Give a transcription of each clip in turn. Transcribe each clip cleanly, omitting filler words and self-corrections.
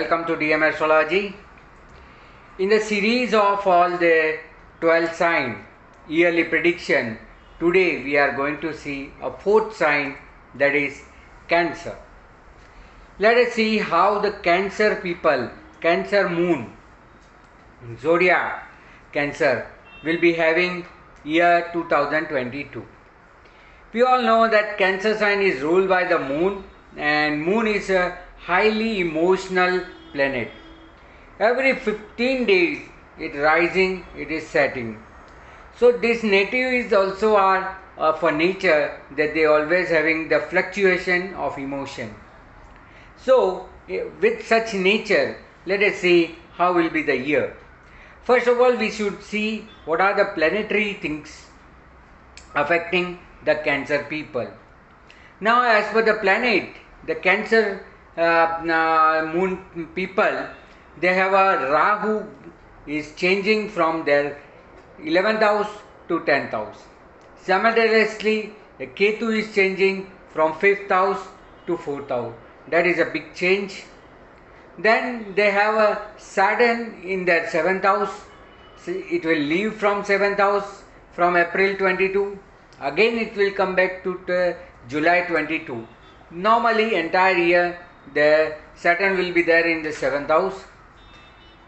welcome to DM Astrology. In the series of all the 12 sign yearly prediction, today we are going to see a fourth sign, that is Cancer. Let us see how the Cancer people, Cancer moon, zodiac Cancer will be having year 2022. We all know that Cancer sign is ruled by the moon, and moon is a highly emotional planet. Every 15 days it rising, it is setting. So this native is also are of a nature that they always having the fluctuation of emotion. So with such nature, let us see how will be the year. First of all, we should see what are the planetary things affecting the Cancer people. Now, as per the planet, the Cancer moon people, they have a Rahu is changing from their 11th house to 10th house. Simultaneously, the Ketu is changing from 5th house to 4th house. That is a big change. Then they have a Saturn in their 7th house. So it will leave from 7th house from April 22. Again it will come back to July 22. Normally entire year the Saturn will be there in the 7th house.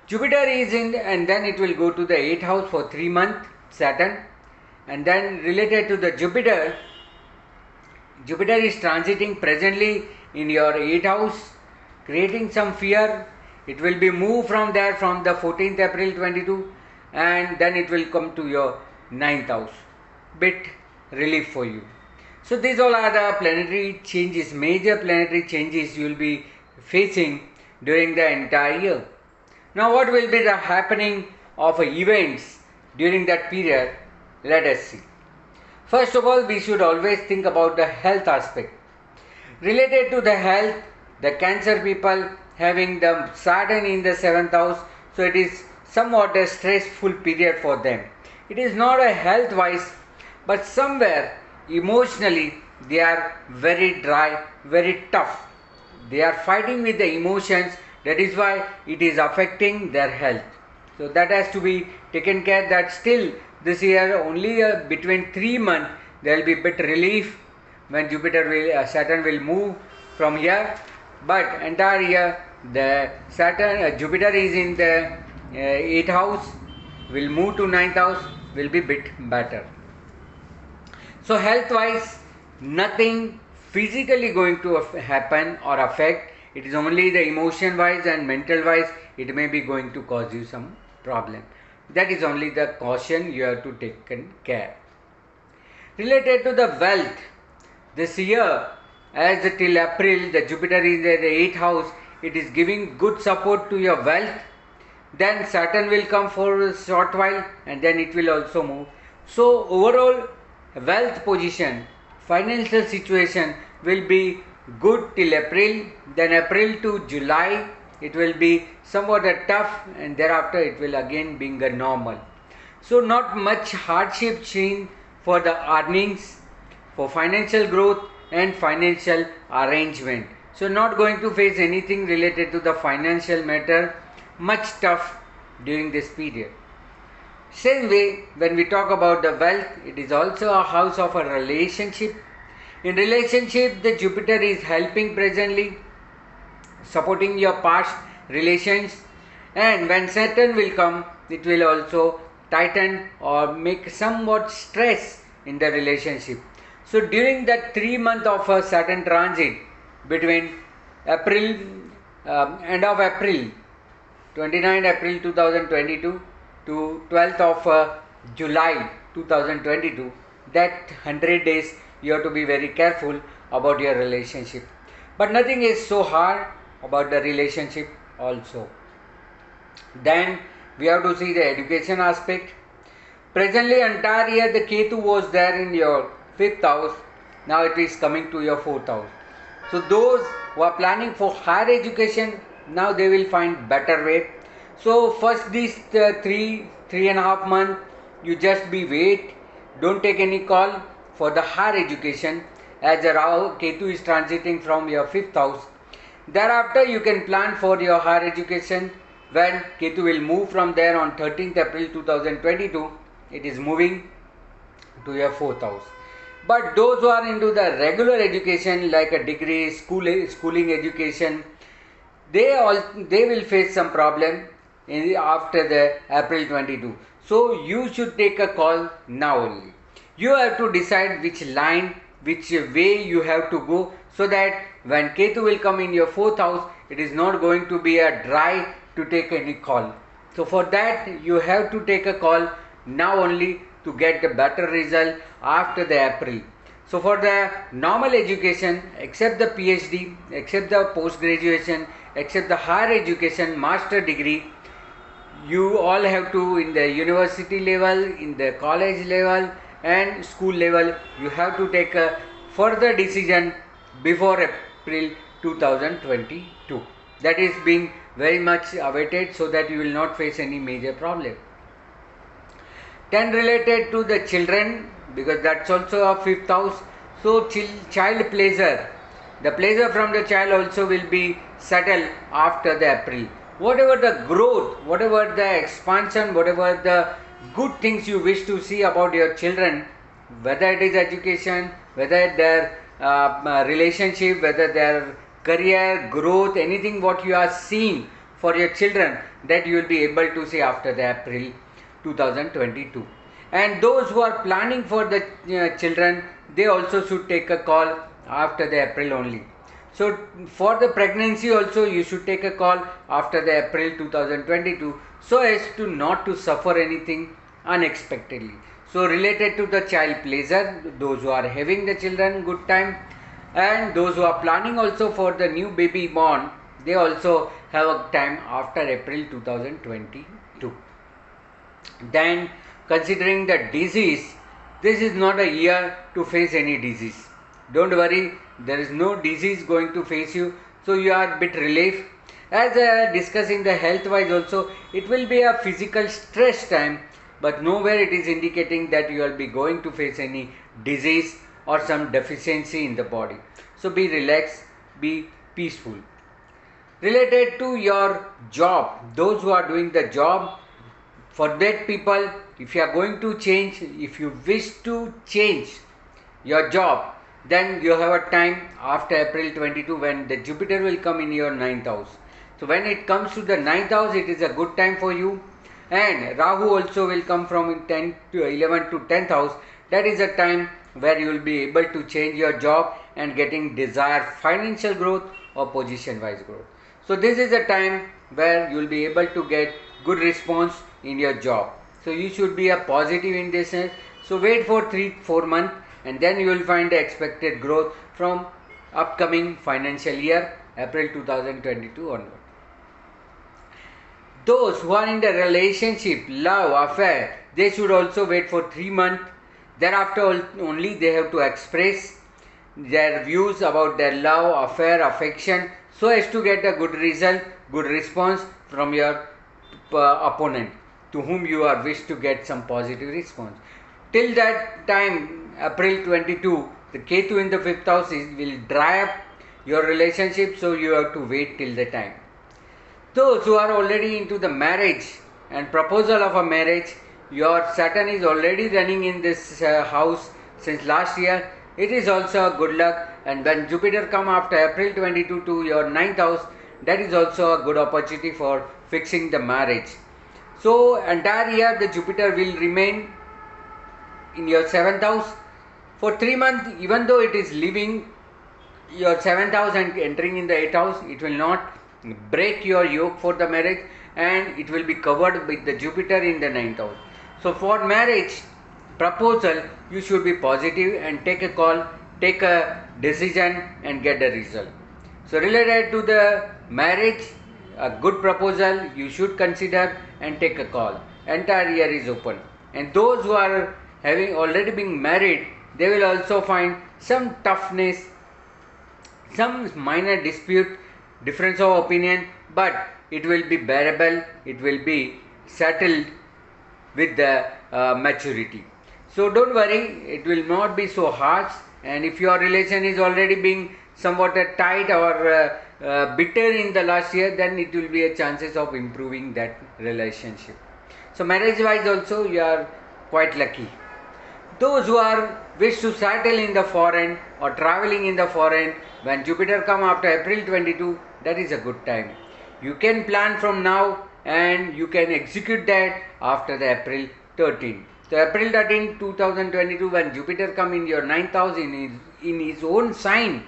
Jupiter is in, and then it will go to the 8th house for 3 months, Saturn. And then related to the Jupiter, Jupiter is transiting presently in your 8th house, creating some fear. It will be moved from there from the 14th April 22, and then it will come to your 9th house. Bit relief for you. So these all are the planetary changes, major planetary changes you will be facing during the entire year. Now what will be the happening of events during that period? Let us see. First of all, we should always think about the health aspect. Related to the health, the Cancer people having the Saturn in the 7th house, so it is somewhat a stressful period for them. It is not a health wise, but somewhere emotionally they are very dry, very tough. They are fighting with the emotions, that is why it is affecting their health. So that has to be taken care, that still this year only between 3 months there will be bit relief when Saturn will move from here, but entire year the Jupiter is in the 8th house, will move to 9th house, will be bit better. So health wise, nothing physically going to happen or affect. It is only the emotion wise and mental wise it may be going to cause you some problem. That is only the caution you have to take care. Related to the wealth, this year as till April the Jupiter is in the 8th house, it is giving good support to your wealth. Then Saturn will come for a short while and then it will also move. So overall wealth position, financial situation will be good till April. Then April to July it will be somewhat tough, and thereafter it will again being a normal. So not much hardship seen for the earnings, for financial growth and financial arrangement. So not going to face anything related to the financial matter much tough during this period. Same way, when we talk about the wealth, it is also a house of a relationship. In relationship, the Jupiter is helping presently, supporting your past relations, and when Saturn will come, it will also tighten or make somewhat stress in the relationship. So during that 3 months of a Saturn transit between April, end of April, 29 April 2022 to 12th of July 2022, that 100 days you have to be very careful about your relationship. But nothing is so hard about the relationship also. Then we have to see the education aspect. Presently entire year the Ketu was there in your 5th house, now it is coming to your 4th house. So those who are planning for higher education, now they will find better way. So first these 3.5 months you just be wait, don't take any call for the higher education, as the Rahu Ketu is transiting from your 5th house. Thereafter, you can plan for your higher education when Ketu will move from there on 13th April 2022. It is moving to your 4th house. But those who are into the regular education like a degree, schooling education, they will face some problem after the April 22. So you should take a call now only. You have to decide which line, which way you have to go, so that when Ketu will come in your 4th house, it is not going to be a dry to take any call. So for that you have to take a call now only to get the better result after the April. So for the normal education, except the PhD, except the post graduation, except the higher education, master degree, you all have to, in the university level, in the college level and school level, you have to take a further decision before April 2022. That is being very much awaited, so that you will not face any major problem. Then related to the children, because that's also a 5th house. So child pleasure, the pleasure from the child also will be settled after the April. Whatever the growth, whatever the expansion, whatever the good things you wish to see about your children, whether it is education, whether their relationship, whether their career growth, anything what you are seeing for your children, that you will be able to see after the April 2022. And those who are planning for the children, they also should take a call after the April only. So for the pregnancy also you should take a call after the April 2022, so as to not to suffer anything unexpectedly. So related to the child pleasure, those who are having the children, good time, and those who are planning also for the new baby born, they also have a time after April 2022. Then considering the disease, this is not a year to face any disease. Don't worry, there is no disease going to face you, so you are a bit relieved. As discussing the health wise also, it will be a physical stress time, but nowhere it is indicating that you will be going to face any disease or some deficiency in the body. So be relaxed, be peaceful. Related to your job, those who are doing the job, for that people, if you are going to change, if you wish to change your job, then you have a time after April 22 when the Jupiter will come in your 9th house. So when it comes to the 9th house, it is a good time for you. And Rahu also will come from 10 to 11 to 10th house. That is a time where you will be able to change your job and getting desired financial growth or position wise growth. So this is a time where you will be able to get good response in your job. So you should be a positive in this sense. So wait for 3-4 months and then you will find the expected growth from upcoming financial year April 2022 onward. Those who are in the relationship, love, affair, they should also wait for 3 months. Thereafter only they have to express their views about their love, affair, affection, so as to get a good result, good response from your opponent, to whom you are wish to get some positive response. Till that time, April 22, the Ketu in the 5th house will dry up your relationship, so you have to wait till the time. Those who are already into the marriage and proposal of a marriage, your Saturn is already running in this house since last year. It is also a good luck, and when Jupiter come after April 22 to your 9th house, that is also a good opportunity for fixing the marriage. So entire year the Jupiter will remain in your 7th house for 3 months. Even though it is leaving your 7th house and entering in the 8th house, it will not break your yoke for the marriage, and it will be covered with the Jupiter in the 9th house. So for marriage proposal, you should be positive and take a call, take a decision and get the result. So related to the marriage, a good proposal you should consider and take a call. Entire year is open. And those who are having already been married, they will also find some toughness, some minor dispute, difference of opinion, but it will be bearable, it will be settled with the maturity. So don't worry, it will not be so harsh. And if your relation is already being somewhat tight or bitter in the last year, then it will be a chances of improving that relationship. So marriage wise also you are quite lucky. Those who are wish to settle in the foreign or traveling in the foreign, when Jupiter come after April 22, that is a good time. You can plan from now and you can execute that after the April 13. So April 13, 2022, when Jupiter come in your 9th house in his own sign,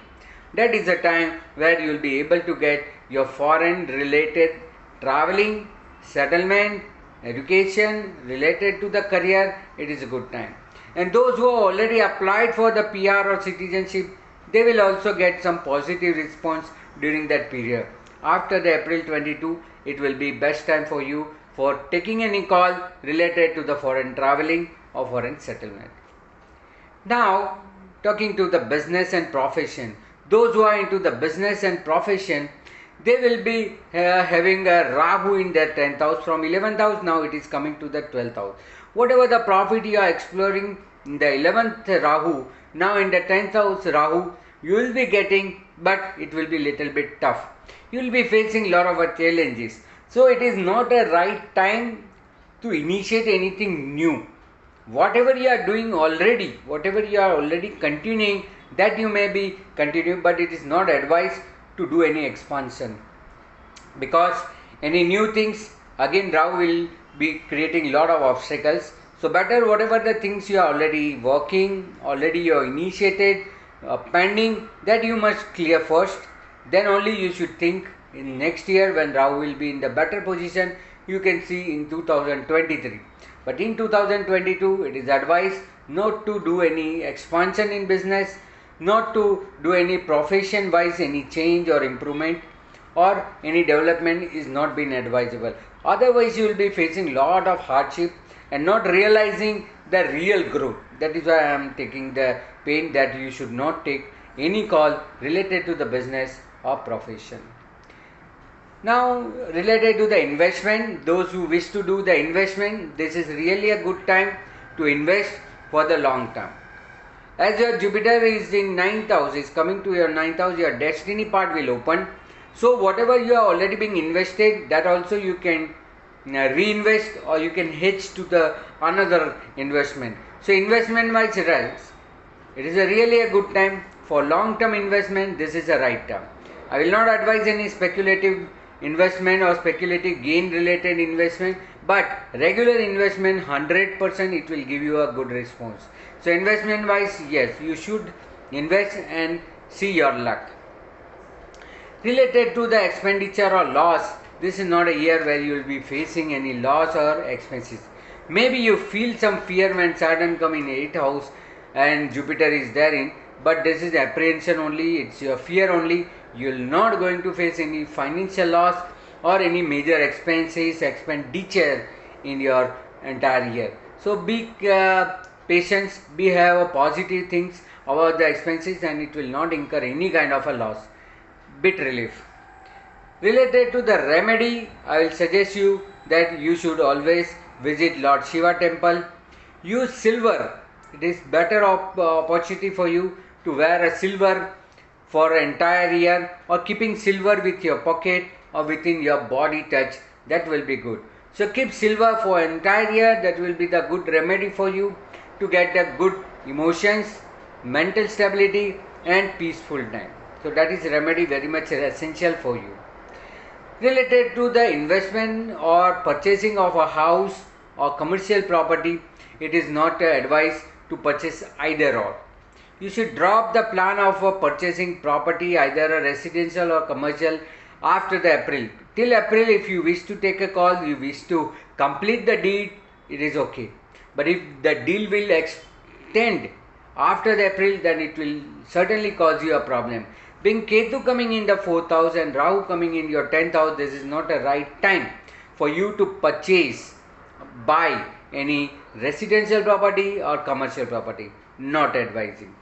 that is the time where you will be able to get your foreign related traveling, settlement, education related to the career. It is a good time. And those who have already applied for the PR or citizenship, they will also get some positive response during that period. After the April 22, it will be best time for you for taking any call related to the foreign traveling or foreign settlement. Now, talking to the business and profession, those who are into the business and profession, they will be having a Rahu in their 10th house. From 11th house, now it is coming to the 12th house. Whatever the profit you are exploring in the 11th Rahu, now in the 10th house Rahu, you will be getting, but it will be little bit tough. You will be facing lot of challenges. So it is not a right time to initiate anything new. Whatever you are doing already, whatever you are already continuing, that you may be continuing, but it is not advised to do any expansion, because any new things again Rahu will be creating lot of obstacles. So better whatever the things you are already working, already you are initiated, pending, that you must clear first. Then only you should think in next year when Rahu will be in the better position. You can see in 2023. But in 2022, it is advised not to do any expansion in business, not to do any profession wise any change or improvement, or any development is not been advisable. Otherwise, you will be facing lot of hardship and not realizing the real growth. That is why I am taking the pain that you should not take any call related to the business or profession. Now, related to the investment, those who wish to do the investment, this is really a good time to invest for the long term. As your Jupiter is in 9th house, is coming to your 9th house, your destiny part will open. So whatever you are already being invested, that also you can reinvest, or you can hedge to the another investment. So investment wise, it is really a good time for long term investment. This is the right time. I will not advise any speculative investment or speculative gain related investment, but regular investment 100% it will give you a good response. So investment wise, yes, you should invest and see your luck. Related to the expenditure or loss, this is not a year where you will be facing any loss or expenses. Maybe you feel some fear when Saturn come in 8th house and Jupiter is therein, but this is apprehension only, it's your fear only. You will not going to face any financial loss or any major expenditure in your entire year. So be patient, have a positive things about the expenses, and it will not incur any kind of a loss. Bit relief. Related to the remedy, I will suggest you that you should always visit Lord Shiva temple. Use silver. It is better opportunity for you to wear a silver for entire year, or keeping silver with your pocket or within your body touch, that will be good. So keep silver for entire year, that will be the good remedy for you to get the good emotions, mental stability and peaceful time. So that is remedy very much essential for you. Related to the investment or purchasing of a house or commercial property, it is not advised to purchase either or. You should drop the plan of purchasing property, either a residential or commercial, after the April. Till April, if you wish to take a call, you wish to complete the deed, it is okay. But if the deal will extend after the April, then it will certainly cause you a problem. Being Ketu coming in the 4th house and Rahu coming in your 10th house, this is not a right time for you to purchase, buy any residential property or commercial property. Not advising.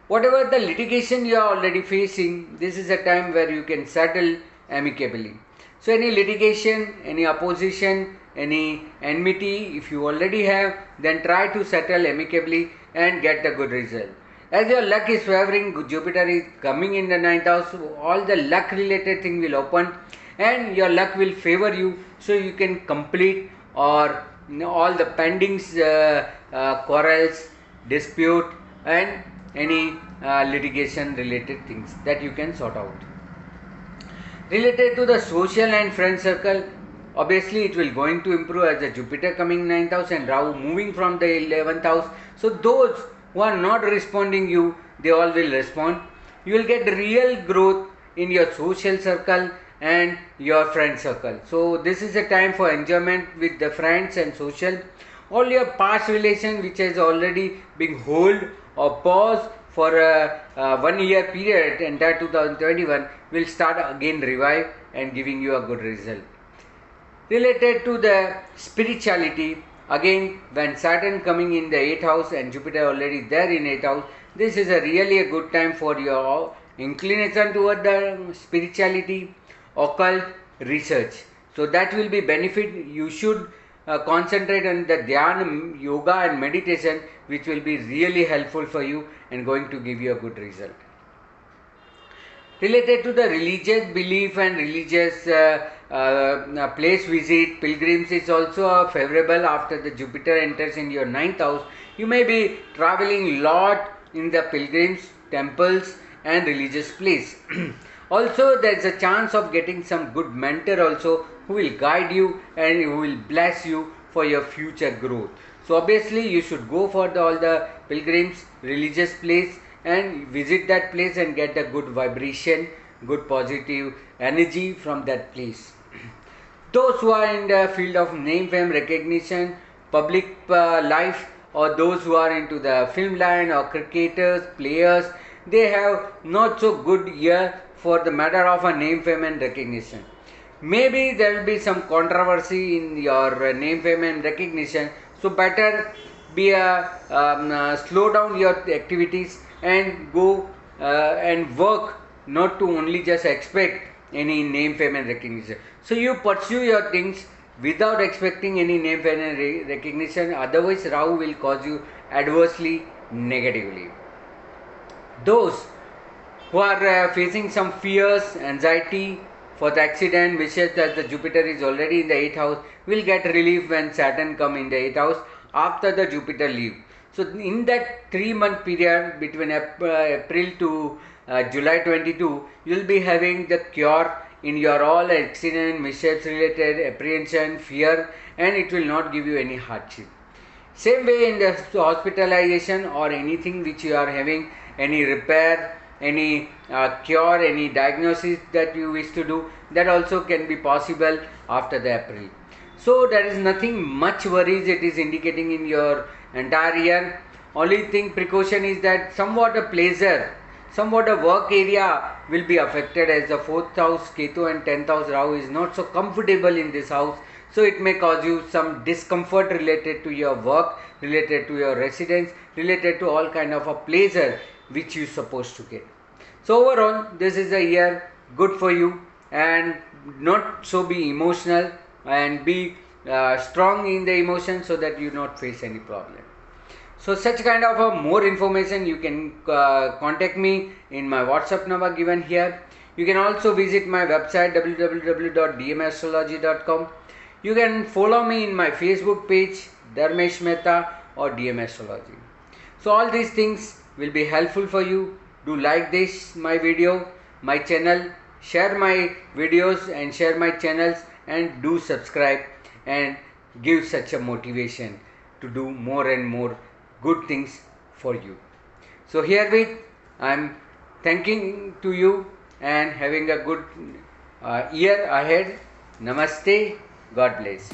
Whatever the litigation you are already facing, this is a time where you can settle amicably. So any litigation, any opposition, any enmity, if you already have, then try to settle amicably and get a good result. As your luck is favoring, Jupiter is coming in the 9th house, all the luck related thing will open and your luck will favor you, so you can complete or all the pendings, quarrels, dispute and any litigation related things that you can sort out. Related to the social and friend circle, obviously it will going to improve as the Jupiter coming 9th house and Rahu moving from the 11th house. So those who are not responding you, they all will respond. You will get real growth in your social circle and your friend circle. So this is a time for enjoyment with the friends and social. All your past relation which has already been hold or pause for a 1 year period, entire 2021 will start again revive and giving you a good result. Related to the spirituality, again when Saturn coming in the 8th house and Jupiter already there in 8th house, this is a really a good time for your inclination toward the spirituality, occult research. So that will be benefit. You should concentrate on the Dhyana, yoga and meditation, which will be really helpful for you and going to give you a good result. Related to the religious belief and religious place visit, pilgrims is also favorable after the Jupiter enters in your 9th house. You may be traveling lot in the pilgrims, temples and religious place. Also there is a chance of getting some good mentor also who will guide you and who will bless you for your future growth. So obviously you should go for all the pilgrims, religious place and visit that place and get a good vibration, good positive energy from that place. Those who are in the field of name, fame, recognition, public life, or those who are into the film line or cricketers, players, they have not so good year for the matter of a name, fame and recognition. Maybe there will be some controversy in your name, fame and recognition, so better be slow down your activities and go and work, not to only just expect any name, fame and recognition. So you pursue your things without expecting any name, fame and recognition, otherwise Rahu will cause you adversely, negatively. Those who are facing some fears, anxiety for the accident, wishes that the Jupiter is already in the 8th house, will get relief when Saturn come in the 8th house after the Jupiter leave. So in that 3-month period between April to July 22, you will be having the cure in your all accident, mishaps related apprehension, fear, and it will not give you any hardship. Same way in the hospitalization or anything which you are having, any repair, any cure, any diagnosis that you wish to do, that also can be possible after the April. So there is nothing much worries it is indicating in your entire year. Only thing precaution is that somewhat a pleasure, somewhat a work area will be affected, as the 4th house Ketu and 10th house Rahu is not so comfortable in this house. So it may cause you some discomfort related to your work, related to your residence, related to all kind of a pleasure which you supposed to get. So overall this is a year good for you, and not so be emotional and be strong in the emotion so that you not face any problem. So such kind of more information you can contact me in my WhatsApp number given here. You can also visit my website www.dmastrology.com. You can follow me in my Facebook page Dharmesh Mehta or DM Astrology. So all these things will be helpful for you. Do like this my video, my channel, share my videos and share my channels, and do subscribe and give such a motivation to do more and more good things for you. So herewith I am thanking to you and having a good year ahead. Namaste. God bless.